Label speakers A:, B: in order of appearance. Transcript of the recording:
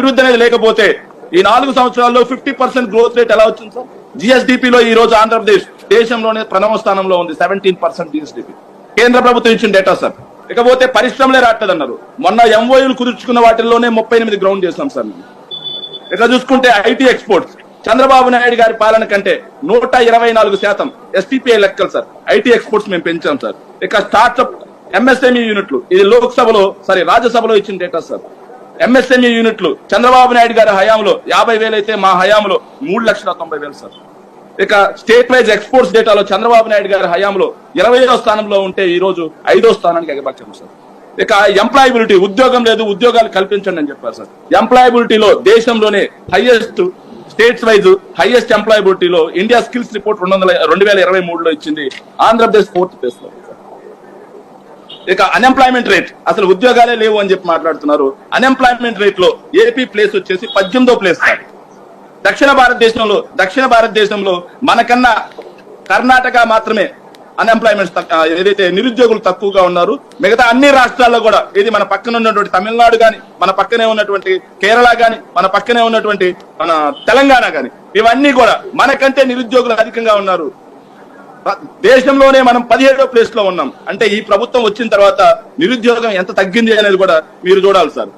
A: అభివృద్ధి అనేది లేకపోతే ఈ 4 సంవత్సరాల్లో 50% గ్రోత్ రేట్ ఎలా వచ్చింది సార్? జిఎస్డిపిలో ఈ రోజు ఆంధ్రప్రదేశ్ దేశంలోనే ప్రథమ స్థానంలో ఉంది, 17% జిఎస్డిపి. కేంద్ర ప్రభుత్వం ఇచ్చిన డేటా సార్. ఇకపోతే పరిశ్రమలే రావట్లేదన్నారు. మొన్న ఎంఓయూలు కుదుర్చుకున్న వాటిల్లోనే 38 గ్రౌండ్ చేస్తాం సార్. ఇక చూసుకుంటే ఐటీ ఎక్స్పోర్ట్స్ చంద్రబాబు నాయుడు గారి పాలన కంటే 124% ఎస్టీపీఐ లెక్కలు సార్. ఐటీ ఎక్స్పోర్ట్స్ మేము పెంచాం సార్. ఇక స్టార్ట్అప్ ఎంఎస్ఎంఈ యూనిట్లు ఇది రాజ్యసభలో ఇచ్చిన డేటా సార్. ఎంఎస్ఎంఈ యూనిట్లు చంద్రబాబు నాయుడు గారి హయాంలో 50,000 అయితే మా హయాంలో 3,90,000 సార్. ఇక స్టేట్ వైజ్ ఎక్స్పోర్ట్స్ డేటాలో చంద్రబాబు నాయుడు గారి హయాంలో 20వ స్థానంలో ఉంటే ఈ రోజు 5వ స్థానానికి ఎగబాచాము సార్. ఇక ఎంప్లాయబిలిటీ ఉద్యోగం లేదు, ఉద్యోగాలు కల్పించండి అని చెప్పారు సార్. ఎంప్లాయబిలిటీలో దేశంలోనే highest states wise highest ఎంప్లాయబిలిటీలో India skills report 2023లో ఇచ్చింది. ఆంధ్రప్రదేశ్ 4th ప్లేస్ లో. ఇక అన్ఎంప్లాయ్మెంట్ రేట్ అసలు ఉద్యోగాలే లేవు అని చెప్పి మాట్లాడుతున్నారు. అన్ఎంప్లాయ్మెంట్ రేట్ లో ఏపీ ప్లేస్ వచ్చేసి 18వ ప్లేస్ సార్. దక్షిణ భారతదేశంలో మనకన్నా కర్ణాటక మాత్రమే అన్ఎంప్లాయ్మెంట్ ఏదైతే నిరుద్యోగులు తక్కువగా ఉన్నారు. మిగతా అన్ని రాష్ట్రాల్లో కూడా ఇది మన పక్కన ఉన్నటువంటి తమిళనాడు గాని, మన పక్కనే ఉన్నటువంటి కేరళ గాని, మన పక్కనే ఉన్నటువంటి మన తెలంగాణ గాని, ఇవన్నీ కూడా మనకంటే నిరుద్యోగులు అధికంగా ఉన్నారు. దేశంలోనే మనం 17వ ప్లేస్ లో ఉన్నాం. అంటే ఈ ప్రభుత్వం వచ్చిన తర్వాత నిరుద్యోగం ఎంత తగ్గింది అనేది కూడా మీరు చూడాలి సార్.